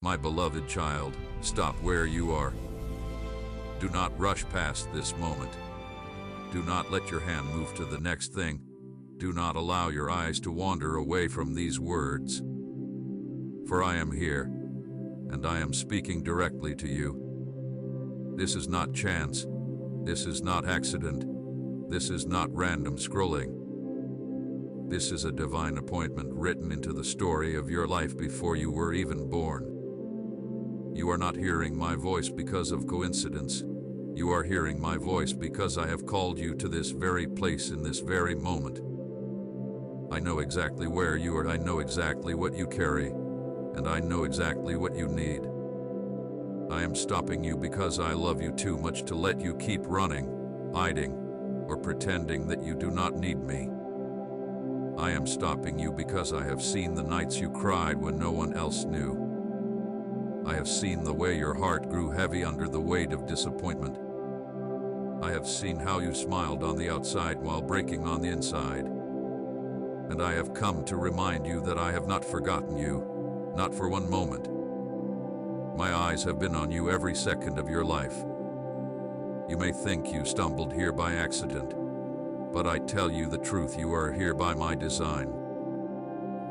My beloved child, stop where you are. Do not rush past this moment. Do not let your hand move to the next thing. Do not allow your eyes to wander away from these words. For I am here, and I am speaking directly to you. This is not chance. This is not accident. This is not random scrolling. This is a divine appointment written into the story of your life before you were even born. You are not hearing my voice because of coincidence. You are hearing my voice because I have called you to this very place in this very moment. I know exactly where you are. I know exactly what you carry, and I know exactly what you need. I am stopping you because I love you too much to let you keep running, hiding, or pretending that you do not need me. I am stopping you because I have seen the nights you cried when no one else knew. I have seen the way your heart grew heavy under the weight of disappointment. I have seen how you smiled on the outside while breaking on the inside. And I have come to remind you that I have not forgotten you, not for one moment. My eyes have been on you every second of your life. You may think you stumbled here by accident, but I tell you the truth, you are here by my design.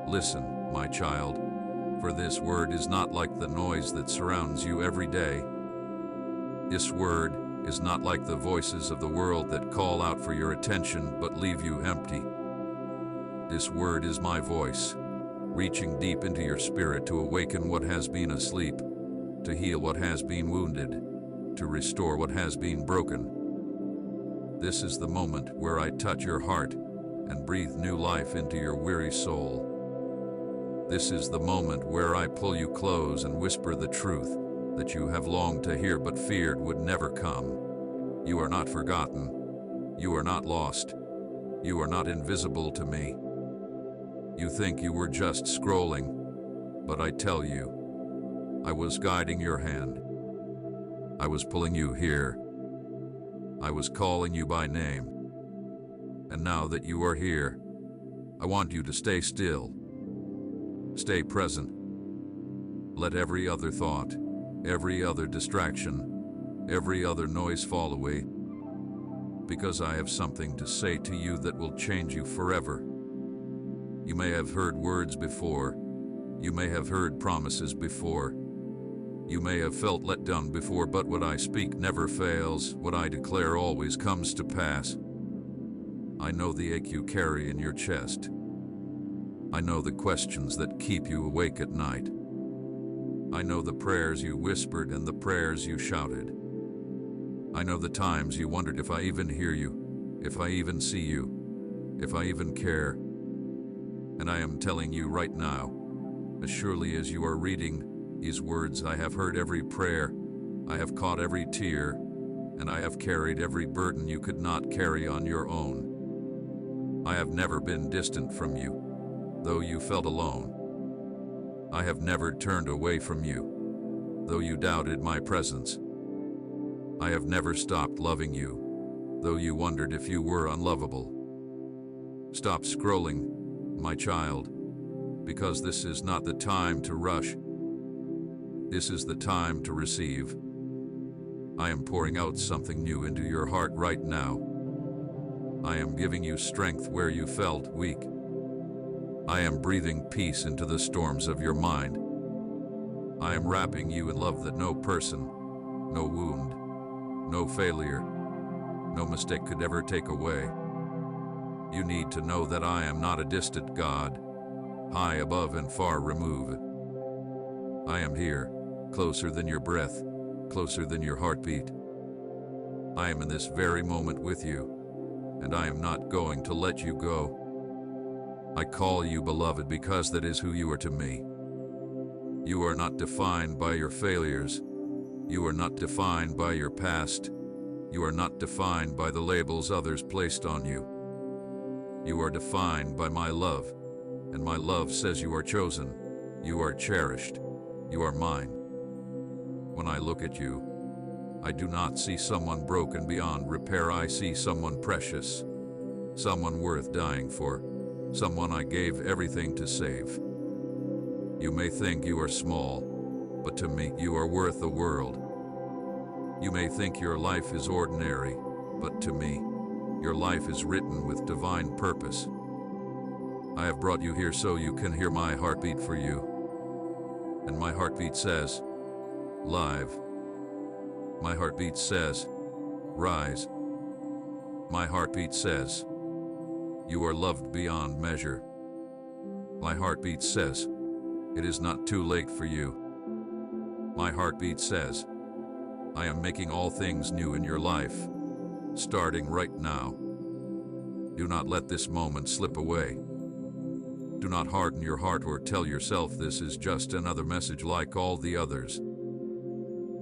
Listen, my child, for this word is not like the noise that surrounds you every day. This word is not like the voices of the world that call out for your attention but leave you empty. This word is my voice, reaching deep into your spirit to awaken what has been asleep, to heal what has been wounded, to restore what has been broken. This is the moment where I touch your heart and breathe new life into your weary soul. This is the moment where I pull you close and whisper the truth that you have longed to hear but feared would never come. You are not forgotten. You are not lost. You are not invisible to me. You think you were just scrolling, but I tell you, I was guiding your hand. I was pulling you here. I was calling you by name. And now that you are here, I want you to stay still. Stay present. Let every other thought, every other distraction, every other noise fall away, because I have something to say to you that will change you forever. You may have heard words before. You may have heard promises before. You may have felt let down before, but what I speak never fails. What I declare always comes to pass. I know the ache you carry in your chest. I know the questions that keep you awake at night. I know the prayers you whispered and the prayers you shouted. I know the times you wondered if I even hear you, if I even see you, if I even care. And I am telling you right now, as surely as you are reading these words, I have heard every prayer, I have caught every tear, and I have carried every burden you could not carry on your own. I have never been distant from you, though you felt alone. I have never turned away from you, though you doubted my presence. I have never stopped loving you, though you wondered if you were unlovable. Stop scrolling, my child, because this is not the time to rush. This is the time to receive. I am pouring out something new into your heart right now. I am giving you strength where you felt weak. I am breathing peace into the storms of your mind. I am wrapping you in love that no person, no wound, no failure, no mistake could ever take away. You need to know that I am not a distant God, high above and far removed. I am here, closer than your breath, closer than your heartbeat. I am in this very moment with you, and I am not going to let you go. I call you beloved because that is who you are to me. You are not defined by your failures. You are not defined by your past. You are not defined by the labels others placed on you. You are defined by my love, and my love says you are chosen. You are cherished. You are mine. When I look at you, I do not see someone broken beyond repair. I see someone precious, someone worth dying for, someone I gave everything to save. You may think you are small, but to me you are worth the world. You may think your life is ordinary, but to me, your life is written with divine purpose. I have brought you here so you can hear my heartbeat for you. And my heartbeat says, live. My heartbeat says, rise. My heartbeat says, you are loved beyond measure. My heartbeat says, it is not too late for you. My heartbeat says, I am making all things new in your life, starting right now. Do not let this moment slip away. Do not harden your heart or tell yourself this is just another message like all the others.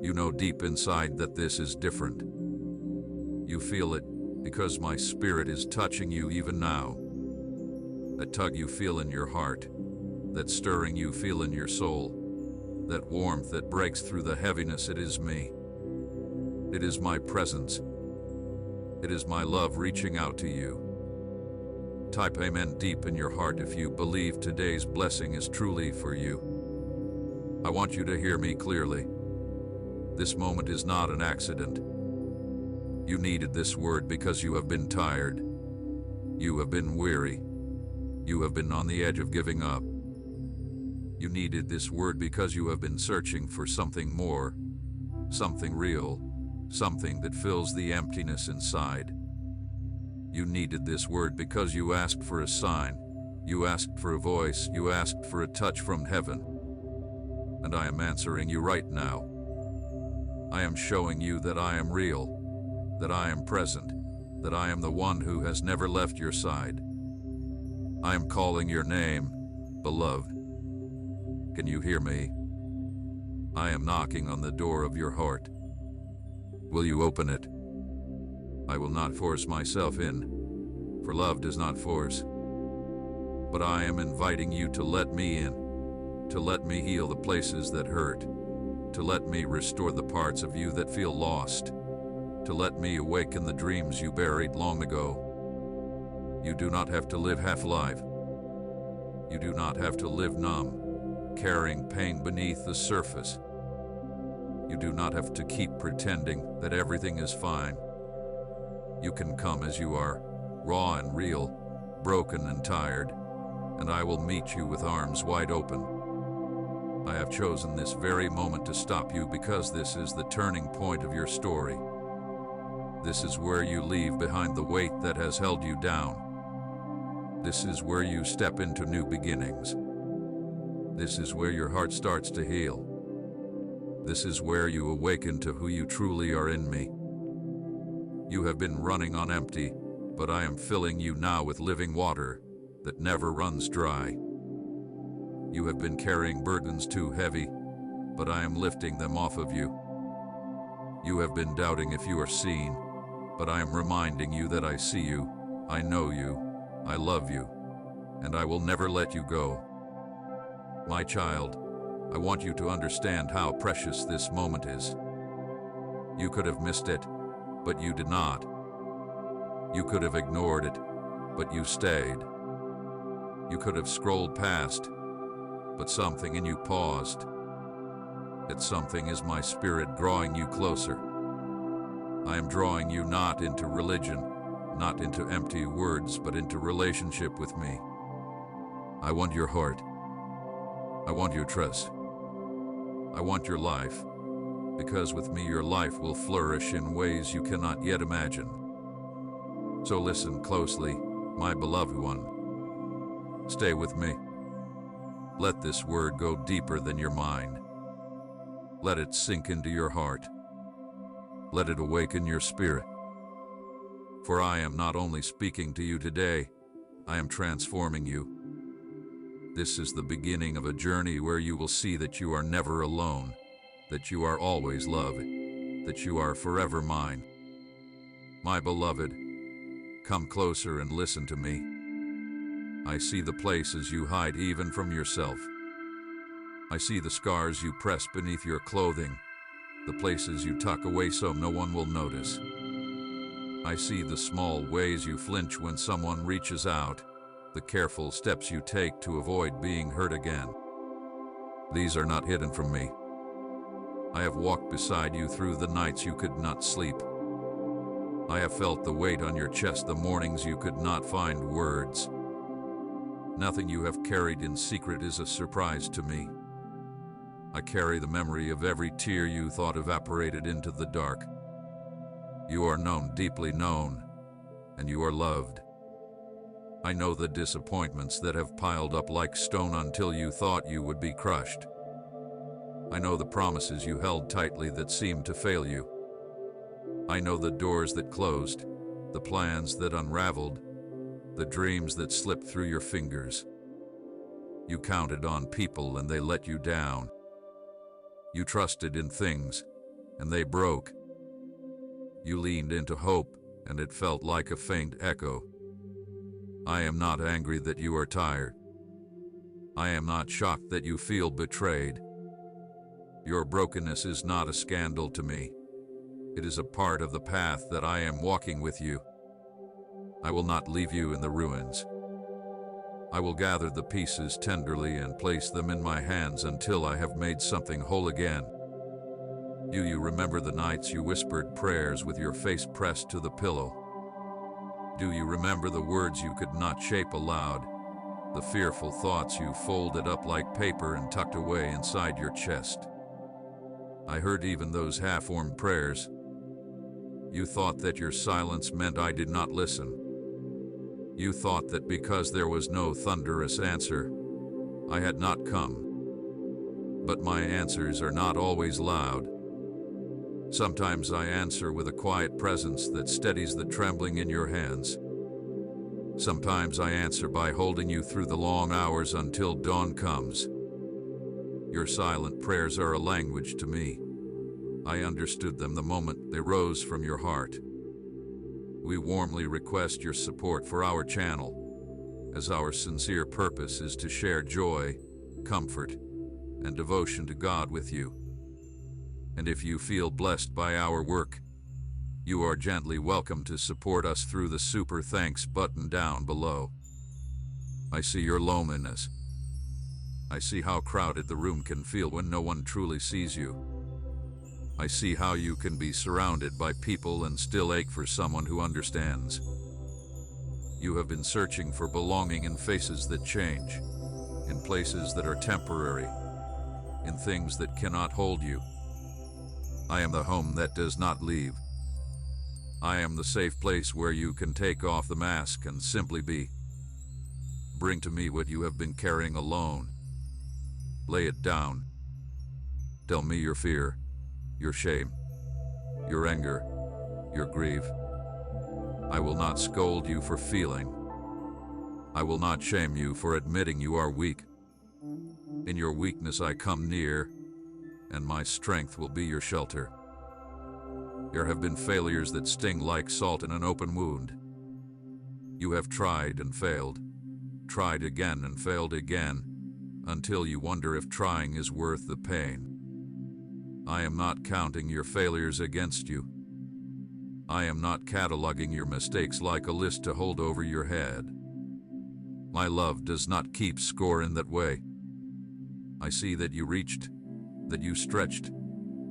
You know deep inside that this is different. You feel it because my spirit is touching you even now. That tug you feel in your heart, that stirring you feel in your soul, that warmth that breaks through the heaviness, it is me. It is my presence. It is my love reaching out to you. Type amen deep in your heart if you believe today's blessing is truly for you. I want you to hear me clearly. This moment is not an accident. You needed this word because you have been tired. You have been weary. You have been on the edge of giving up. You needed this word because you have been searching for something more, something real, something that fills the emptiness inside. You needed this word because you asked for a sign, you asked for a voice, you asked for a touch from heaven. And I am answering you right now. I am showing you that I am real, that I am present, that I am the one who has never left your side. I am calling your name, beloved. Can you hear me? I am knocking on the door of your heart. Will you open it? I will not force myself in, for love does not force. But I am inviting you to let me in, to let me heal the places that hurt, to let me restore the parts of you that feel lost, to let me awaken the dreams you buried long ago. You do not have to live half alive. You do not have to live numb, carrying pain beneath the surface. You do not have to keep pretending that everything is fine. You can come as you are, raw and real, broken and tired, and I will meet you with arms wide open. I have chosen this very moment to stop you because this is the turning point of your story. This is where you leave behind the weight that has held you down. This is where you step into new beginnings. This is where your heart starts to heal. This is where you awaken to who you truly are in me. You have been running on empty, but I am filling you now with living water that never runs dry. You have been carrying burdens too heavy, but I am lifting them off of you. You have been doubting if you are seen, but I am reminding you that I see you, I know you, I love you, and I will never let you go. My child, I want you to understand how precious this moment is. You could have missed it, but you did not. You could have ignored it, but you stayed. You could have scrolled past, but something in you paused. That something is my spirit drawing you closer. I am drawing you not into religion, not into empty words, but into relationship with me. I want your heart. I want your trust. I want your life, because with me your life will flourish in ways you cannot yet imagine. So listen closely, my beloved one. Stay with me. Let this word go deeper than your mind. Let it sink into your heart. Let it awaken your spirit. For I am not only speaking to you today, I am transforming you. This is the beginning of a journey where you will see that you are never alone, that you are always loved, that you are forever mine. My beloved, come closer and listen to me. I see the places you hide even from yourself. I see the scars you press beneath your clothing, the places you tuck away so no one will notice. I see the small ways you flinch when someone reaches out, the careful steps you take to avoid being hurt again. These are not hidden from me. I have walked beside you through the nights you could not sleep. I have felt the weight on your chest the mornings you could not find words. Nothing you have carried in secret is a surprise to me. I carry the memory of every tear you thought evaporated into the dark. You are known, deeply known, and you are loved. I know the disappointments that have piled up like stone until you thought you would be crushed. I know the promises you held tightly that seemed to fail you. I know the doors that closed, the plans that unraveled, the dreams that slipped through your fingers. You counted on people and they let you down. You trusted in things and they broke. You leaned into hope and it felt like a faint echo. I am not angry that you are tired. I am not shocked that you feel betrayed. Your brokenness is not a scandal to me. It is a part of the path that I am walking with you. I will not leave you in the ruins. I will gather the pieces tenderly and place them in my hands until I have made something whole again. Do you remember the nights you whispered prayers with your face pressed to the pillow? Do you remember the words you could not shape aloud, the fearful thoughts you folded up like paper and tucked away inside your chest? I heard even those half-formed prayers. You thought that your silence meant I did not listen. You thought that because there was no thunderous answer, I had not come. But my answers are not always loud. Sometimes I answer with a quiet presence that steadies the trembling in your hands. Sometimes I answer by holding you through the long hours until dawn comes. Your silent prayers are a language to me. I understood them the moment they rose from your heart. We warmly request your support for our channel, as our sincere purpose is to share joy, comfort, and devotion to God with you. And if you feel blessed by our work, you are gently welcome to support us through the Super Thanks button down below. I see your loneliness. I see how crowded the room can feel when no one truly sees you. I see how you can be surrounded by people and still ache for someone who understands. You have been searching for belonging in faces that change, in places that are temporary, in things that cannot hold you. I am the home that does not leave. I am the safe place where you can take off the mask and simply be. Bring to me what you have been carrying alone. Lay it down. Tell me your fear, your shame, your anger, your grief. I will not scold you for feeling. I will not shame you for admitting you are weak. In your weakness I come near, and my strength will be your shelter. There have been failures that sting like salt in an open wound. You have tried and failed, tried again and failed again, until you wonder if trying is worth the pain. I am not counting your failures against you. I am not cataloging your mistakes like a list to hold over your head. My love does not keep score in that way. I see that you reached, that you stretched,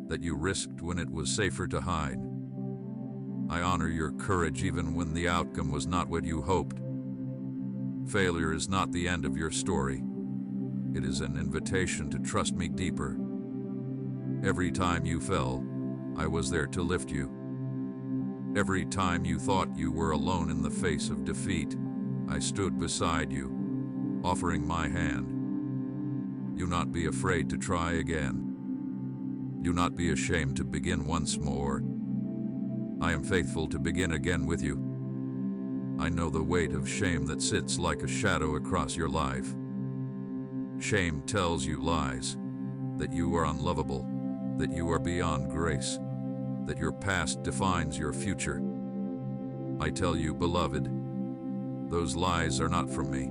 that you risked when it was safer to hide. I honor your courage even when the outcome was not what you hoped. Failure is not the end of your story. It is an invitation to trust me deeper. Every time you fell, I was there to lift you. Every time you thought you were alone in the face of defeat, I stood beside you, offering my hand. Do not be afraid to try again. Do not be ashamed to begin once more. I am faithful to begin again with you. I know the weight of shame that sits like a shadow across your life. Shame tells you lies, that you are unlovable, that you are beyond grace, that your past defines your future. I tell you, beloved, those lies are not from me.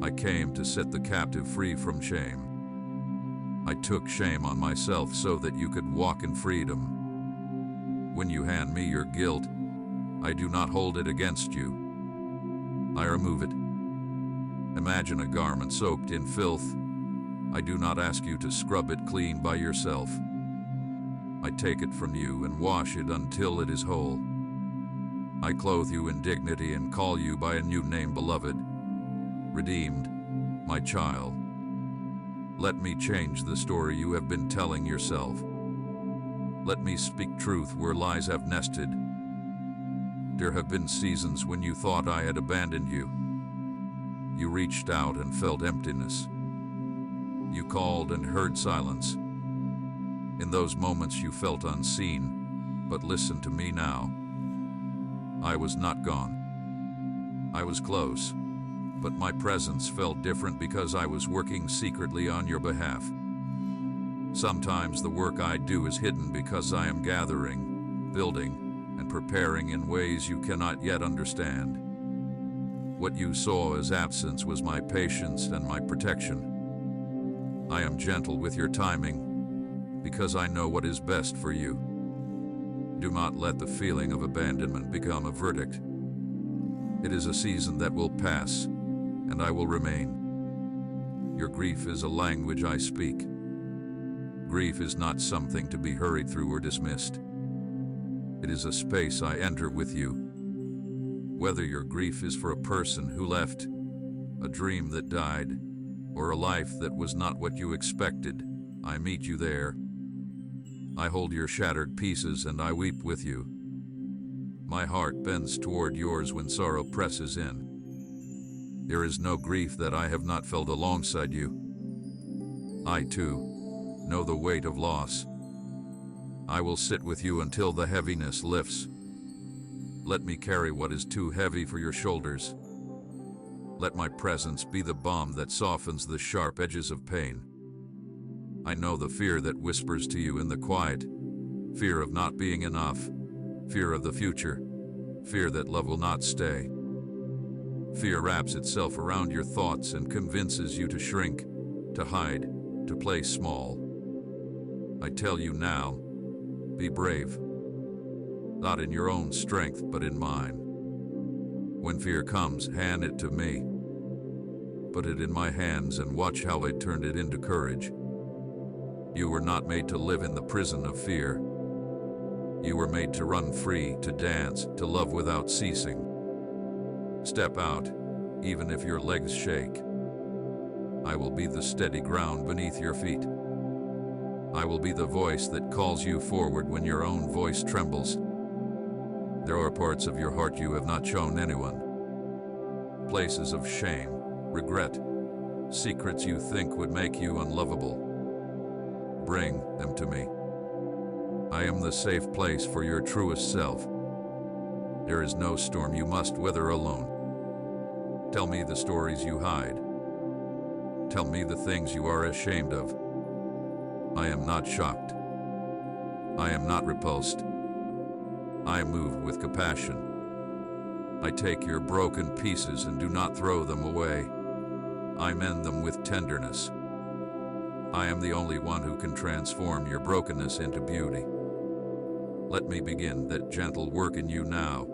I came to set the captive free from shame. I took shame on myself so that you could walk in freedom. When you hand me your guilt, I do not hold it against you. I remove it. Imagine a garment soaked in filth. I do not ask you to scrub it clean by yourself. I take it from you and wash it until it is whole. I clothe you in dignity and call you by a new name, beloved, redeemed, my child. Let me change the story you have been telling yourself. Let me speak truth where lies have nested. There have been seasons when you thought I had abandoned you. You reached out and felt emptiness. You called and heard silence. In those moments you felt unseen, but listen to me now. I was not gone. I was close, but my presence felt different because I was working secretly on your behalf. Sometimes the work I do is hidden because I am gathering, building, and preparing in ways you cannot yet understand. What you saw as absence was my patience and my protection. I am gentle with your timing because I know what is best for you. Do not let the feeling of abandonment become a verdict. It is a season that will pass, and I will remain. Your grief is a language I speak. Grief is not something to be hurried through or dismissed. It is a space I enter with you. Whether your grief is for a person who left, a dream that died, or a life that was not what you expected, I meet you there. I hold your shattered pieces and I weep with you. My heart bends toward yours when sorrow presses in. There is no grief that I have not felt alongside you. I, too, know the weight of loss. I will sit with you until the heaviness lifts. Let me carry what is too heavy for your shoulders. Let my presence be the balm that softens the sharp edges of pain. I know the fear that whispers to you in the quiet, fear of not being enough, fear of the future, fear that love will not stay. Fear wraps itself around your thoughts and convinces you to shrink, to hide, to play small. I tell you now, be brave. Not in your own strength, but in mine. When fear comes, hand it to me. Put it in my hands and watch how I turn it into courage. You were not made to live in the prison of fear. You were made to run free, to dance, to love without ceasing. Step out, even if your legs shake. I will be the steady ground beneath your feet. I will be the voice that calls you forward when your own voice trembles. There are parts of your heart you have not shown anyone. Places of shame, regret, secrets you think would make you unlovable. Bring them to me. I am the safe place for your truest self. There is no storm you must weather alone. Tell me the stories you hide. Tell me the things you are ashamed of. I am not shocked. I am not repulsed. I am moved with compassion. I take your broken pieces and do not throw them away. I mend them with tenderness. I am the only one who can transform your brokenness into beauty. Let me begin that gentle work in you now.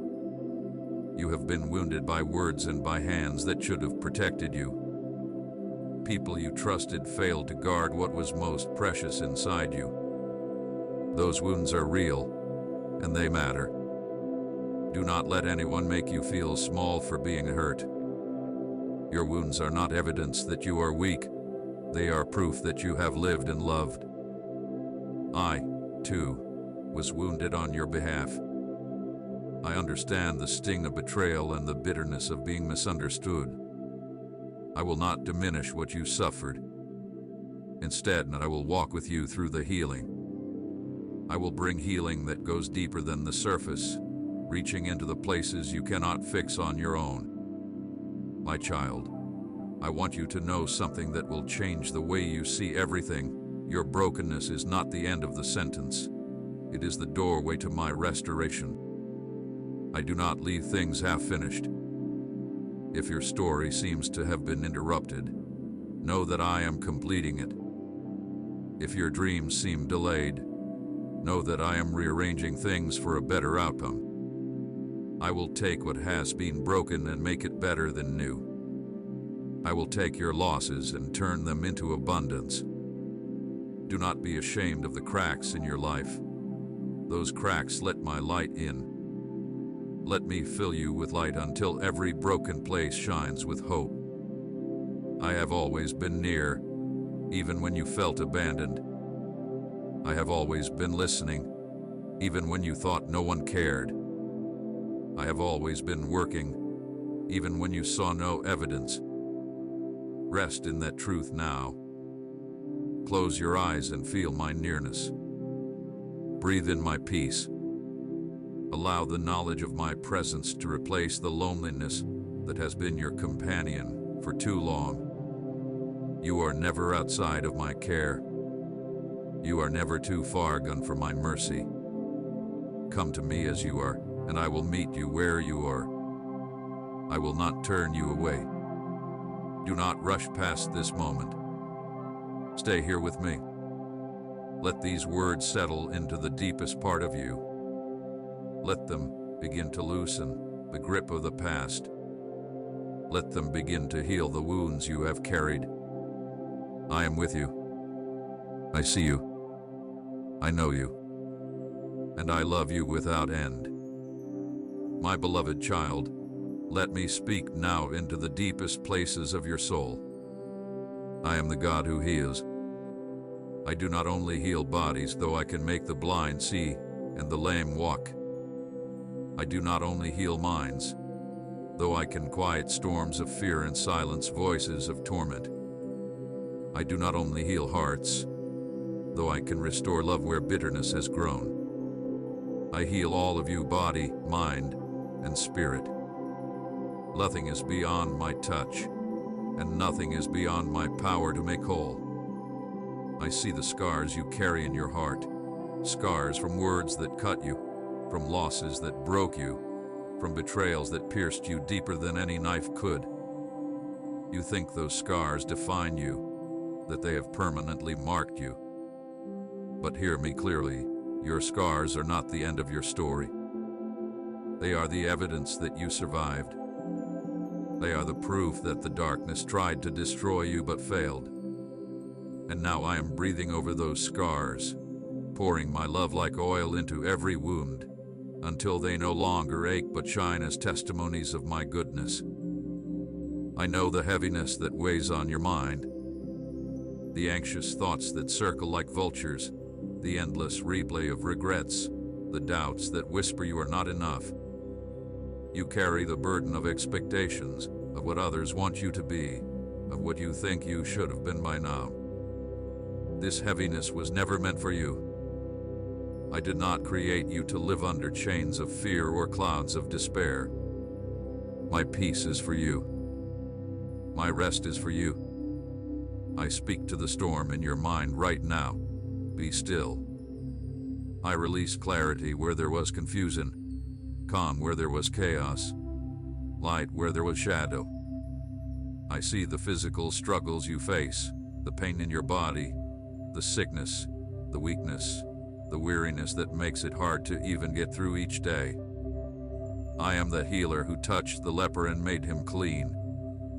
You have been wounded by words and by hands that should have protected you. People you trusted failed to guard what was most precious inside you. Those wounds are real, and they matter. Do not let anyone make you feel small for being hurt. Your wounds are not evidence that you are weak. They are proof that you have lived and loved. I, too, was wounded on your behalf. I understand the sting of betrayal and the bitterness of being misunderstood. I will not diminish what you suffered. Instead, I will walk with you through the healing. I will bring healing that goes deeper than the surface, reaching into the places you cannot fix on your own. My child, I want you to know something that will change the way you see everything. Your brokenness is not the end of the sentence. It is the doorway to my restoration. I do not leave things half-finished. If your story seems to have been interrupted, know that I am completing it. If your dreams seem delayed, know that I am rearranging things for a better outcome. I will take what has been broken and make it better than new. I will take your losses and turn them into abundance. Do not be ashamed of the cracks in your life. those cracks let my light in. Let me fill you with light until every broken place shines with hope. I have always been near, even when you felt abandoned. I have always been listening, even when you thought no one cared. I have always been working, even when you saw no evidence. Rest in that truth now. Close your eyes and feel my nearness. Breathe in my peace. Allow the knowledge of my presence to replace the loneliness that has been your companion for too long. You are never outside of my care. You are never too far gone for my mercy. Come to me as you are, and I will meet you where you are. I will not turn you away. Do not rush past this moment. Stay here with me. Let these words settle into the deepest part of you. Let them begin to loosen the grip of the past. Let them begin to heal the wounds you have carried. I am with you. I see you. I know you. And I love you without end. My beloved child, let me speak now into the deepest places of your soul. I am the God who heals. I do not only heal bodies, though I can make the blind see and the lame walk. I do not only heal minds, though I can quiet storms of fear and silence voices of torment. I do not only heal hearts, though I can restore love where bitterness has grown. I heal all of you, body, mind, and spirit. Nothing is beyond my touch, and nothing is beyond my power to make whole. I see the scars you carry in your heart, scars from words that cut you, from losses that broke you, from betrayals that pierced you deeper than any knife could. You think those scars define you, that they have permanently marked you. But hear me clearly, your scars are not the end of your story. They are the evidence that you survived. They are the proof that the darkness tried to destroy you but failed. And now I am breathing over those scars, pouring my love like oil into every wound, until they no longer ache but shine as testimonies of my goodness. I know the heaviness that weighs on your mind, the anxious thoughts that circle like vultures, the endless replay of regrets, the doubts that whisper you are not enough. You carry the burden of expectations, of what others want you to be, of what you think you should have been by now. This heaviness was never meant for you. I did not create you to live under chains of fear or clouds of despair. My peace is for you. My rest is for you. I speak to the storm in your mind right now. Be still. I release clarity where there was confusion, calm where there was chaos, light where there was shadow. I see the physical struggles you face, the pain in your body, the sickness, the weakness, the weariness that makes it hard to even get through each day. I am the healer who touched the leper and made him clean,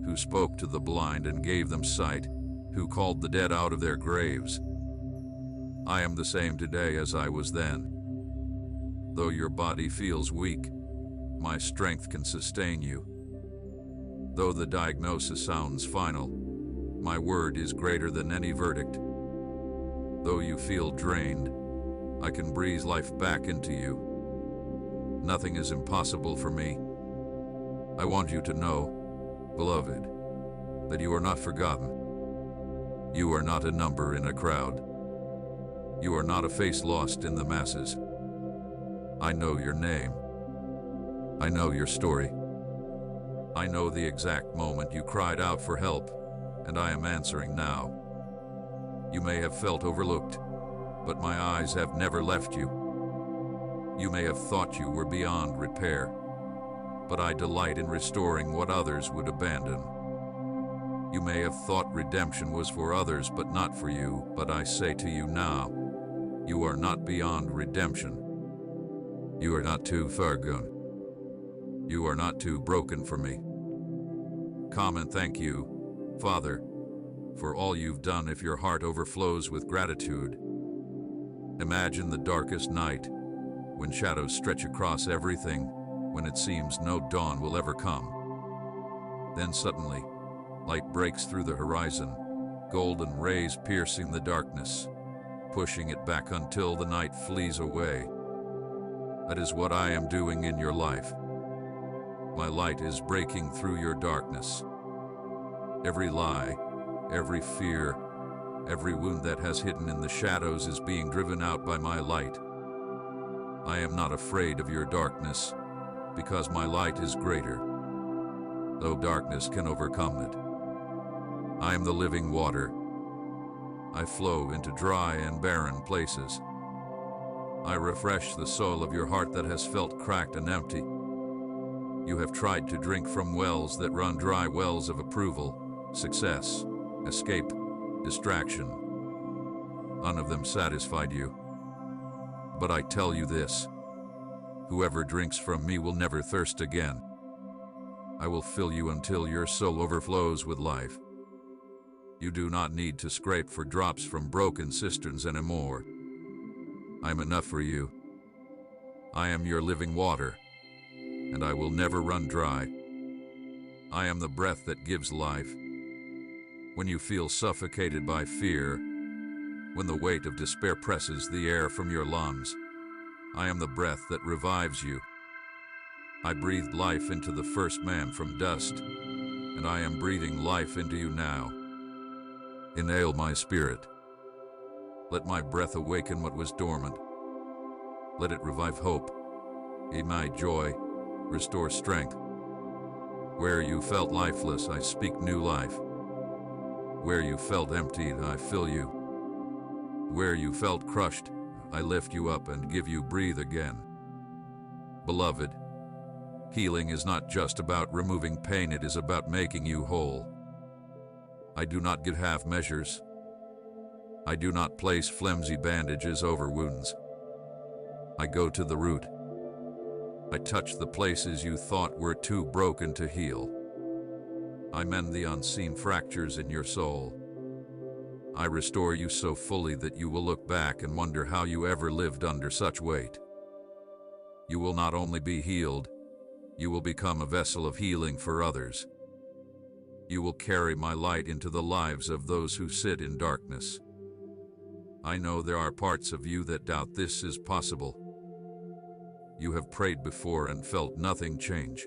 who spoke to the blind and gave them sight, who called the dead out of their graves. I am the same today as I was then. Though your body feels weak, my strength can sustain you. Though the diagnosis sounds final, my word is greater than any verdict. Though you feel drained, I can breathe life back into you. Nothing is impossible for me. I want you to know, beloved, that you are not forgotten. You are not a number in a crowd. You are not a face lost in the masses. I know your name. I know your story. I know the exact moment you cried out for help, and I am answering now. You may have felt overlooked, but my eyes have never left you. You may have thought you were beyond repair, but I delight in restoring what others would abandon. You may have thought redemption was for others but not for you, but I say to you now, you are not beyond redemption. You are not too far gone. You are not too broken for me. Come and thank you, Father, for all you've done. If your heart overflows with gratitude, imagine the darkest night when shadows stretch across everything, when it seems no dawn will ever come. Then suddenly, light breaks through the horizon, golden rays piercing the darkness, pushing it back until the night flees away. That is what I am doing in your life. My light is breaking through your darkness. Every lie, every fear, every wound that has hidden in the shadows is being driven out by my light. I am not afraid of your darkness, because my light is greater, though darkness can overcome it. I am the living water. I flow into dry and barren places. I refresh the soil of your heart that has felt cracked and empty. You have tried to drink from wells that run dry, wells of approval, success, escape, distraction. None of them satisfied you. But I tell you this: whoever drinks from me will never thirst again. I will fill you until your soul overflows with life. You do not need to scrape for drops from broken cisterns anymore. I am enough for you. I am your living water, and I will never run dry. I am the breath that gives life. When you feel suffocated by fear, when the weight of despair presses the air from your lungs, I am the breath that revives you. I breathed life into the first man from dust, and I am breathing life into you now. Inhale my spirit. Let my breath awaken what was dormant. Let it revive hope, ignite joy, restore strength. Where you felt lifeless, I speak new life. Where you felt emptied, I fill you. Where you felt crushed, I lift you up and give you breathe again. Beloved, healing is not just about removing pain, it is about making you whole. I do not give half measures. I do not place flimsy bandages over wounds. I go to the root. I touch the places you thought were too broken to heal. I mend the unseen fractures in your soul. I restore you so fully that you will look back and wonder how you ever lived under such weight. You will not only be healed, you will become a vessel of healing for others. You will carry my light into the lives of those who sit in darkness. I know there are parts of you that doubt this is possible. You have prayed before and felt nothing change.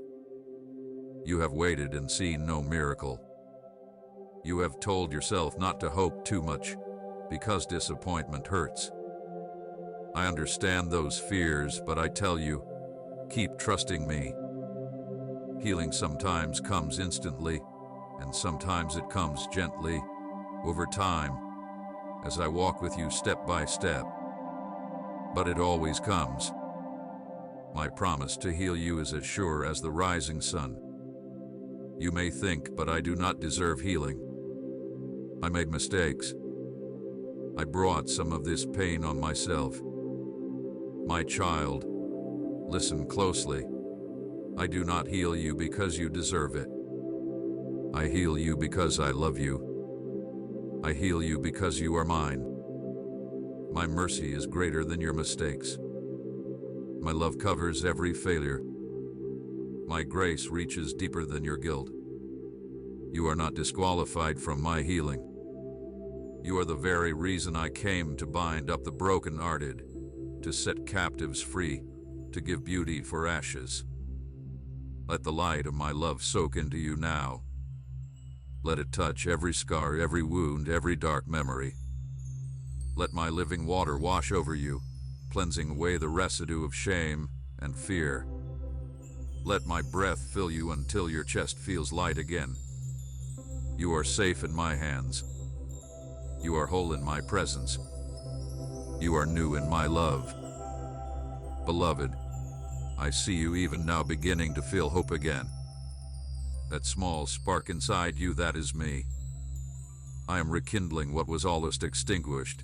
You have waited and seen no miracle. You have told yourself not to hope too much, because disappointment hurts. I understand those fears, but I tell you, keep trusting me. Healing sometimes comes instantly, and sometimes it comes gently, over time, as I walk with you step by step. But it always comes. My promise to heal you is as sure as the rising sun. You may think, but I do not deserve healing. I made mistakes. I brought some of this pain on myself. My child, listen closely. I do not heal you because you deserve it. I heal you because I love you. I heal you because you are mine. My mercy is greater than your mistakes. My love covers every failure. My grace reaches deeper than your guilt. You are not disqualified from my healing. You are the very reason I came to bind up the broken-hearted, to set captives free, to give beauty for ashes. Let the light of my love soak into you now. Let it touch every scar, every wound, every dark memory. Let my living water wash over you, cleansing away the residue of shame and fear. Let my breath fill you until your chest feels light again. You are safe in my hands. You are whole in my presence. You are new in my love. Beloved, I see you even now beginning to feel hope again. That small spark inside you, that is me. I am rekindling what was almost extinguished.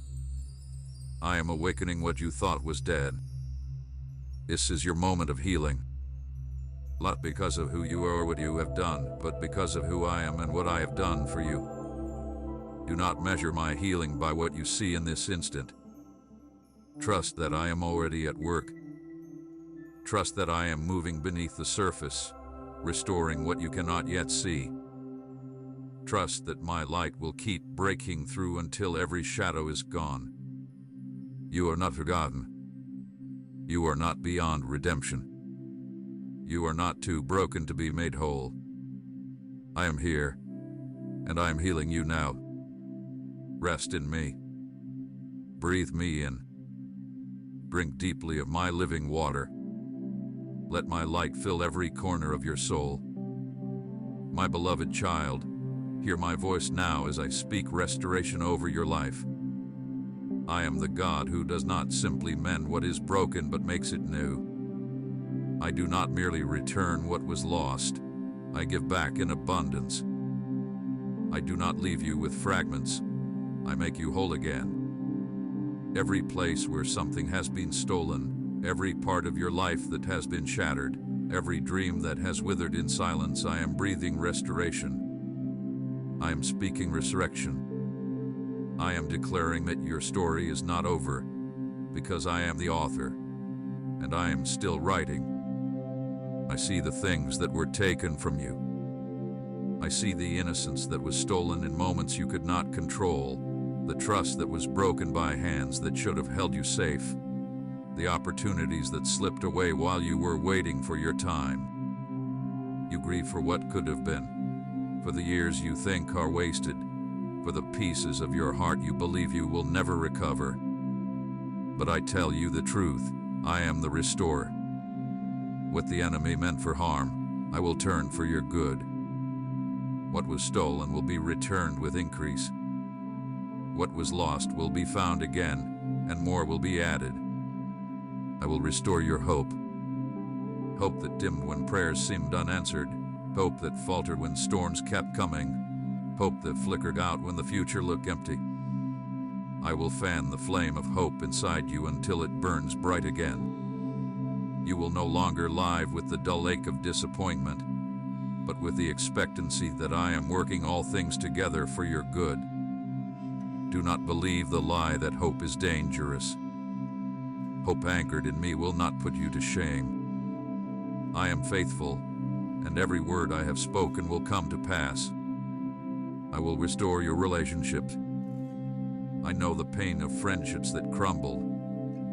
I am awakening what you thought was dead. This is your moment of healing. Not because of who you are or what you have done, but because of who I am and what I have done for you. Do not measure my healing by what you see in this instant. Trust that I am already at work, Trust that I am moving beneath the surface, restoring what you cannot yet see. Trust that my light will keep breaking through until every shadow is gone. You are not forgotten. You are not beyond redemption. You are not too broken to be made whole. I am here, and I am healing you now. Rest in me. Breathe me in. Drink deeply of my living water. Let my light fill every corner of your soul. My beloved child, hear my voice now as I speak restoration over your life. I am the God who does not simply mend what is broken but makes it new. I do not merely return what was lost, I give back in abundance. I do not leave you with fragments, I make you whole again. Every place where something has been stolen, every part of your life that has been shattered, every dream that has withered in silence, I am breathing restoration. I am speaking resurrection. I am declaring that your story is not over, because I am the author, and I am still writing. I see the things that were taken from you. I see the innocence that was stolen in moments you could not control, the trust that was broken by hands that should have held you safe, the opportunities that slipped away while you were waiting for your time. You grieve for what could have been, for the years you think are wasted, for the pieces of your heart you believe you will never recover. But I tell you the truth, I am the restorer. What the enemy meant for harm, I will turn for your good. What was stolen will be returned with increase. What was lost will be found again, and more will be added. I will restore your hope. Hope that dimmed when prayers seemed unanswered, hope that faltered when storms kept coming, hope that flickered out when the future looked empty. I will fan the flame of hope inside you until it burns bright again. You will no longer live with the dull ache of disappointment, but with the expectancy that I am working all things together for your good. Do not believe the lie that hope is dangerous. Hope anchored in me will not put you to shame. I am faithful, and every word I have spoken will come to pass. I will restore your relationships. I know the pain of friendships that crumbled,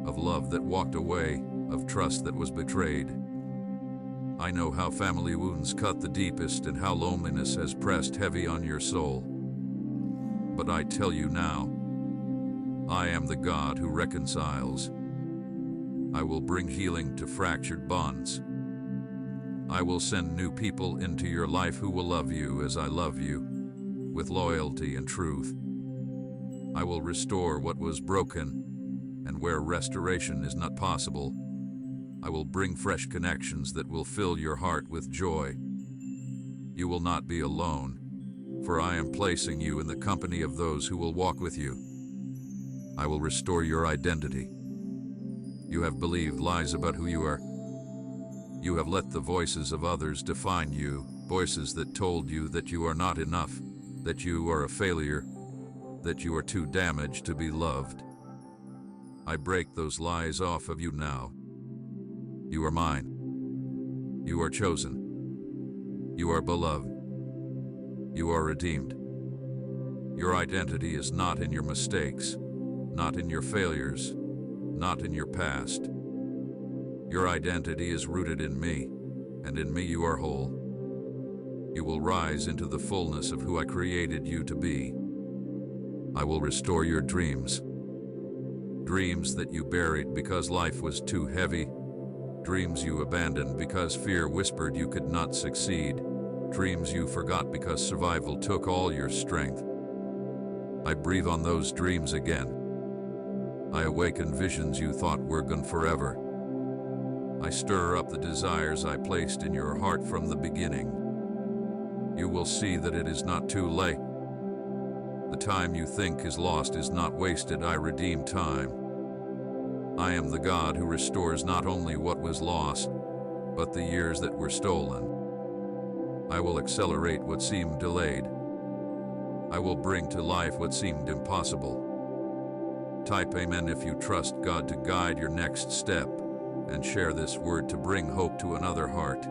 of love that walked away, of trust that was betrayed. I know how family wounds cut the deepest and how loneliness has pressed heavy on your soul. But I tell you now, I am the God who reconciles. I will bring healing to fractured bonds. I will send new people into your life who will love you as I love you, with loyalty and truth. I will restore what was broken, and where restoration is not possible, I will bring fresh connections that will fill your heart with joy. You will not be alone, for I am placing you in the company of those who will walk with you. I will restore your identity. You have believed lies about who you are. You have let the voices of others define you, voices that told you that you are not enough, that you are a failure, that you are too damaged to be loved. I break those lies off of you now. You are mine. You are chosen. You are beloved. You are redeemed. Your identity is not in your mistakes, not in your failures, not in your past. Your identity is rooted in me, and in me you are whole. You will rise into the fullness of who I created you to be. I will restore your dreams. Dreams that you buried because life was too heavy. Dreams you abandoned because fear whispered you could not succeed. Dreams you forgot because survival took all your strength. I breathe on those dreams again. I awaken visions you thought were gone forever. I stir up the desires I placed in your heart from the beginning. You will see that it is not too late. The time you think is lost is not wasted. I redeem time. I am the God who restores not only what was lost, but the years that were stolen. I will accelerate what seemed delayed. I will bring to life what seemed impossible. Type Amen if you trust God to guide your next step, and share this word to bring hope to another heart.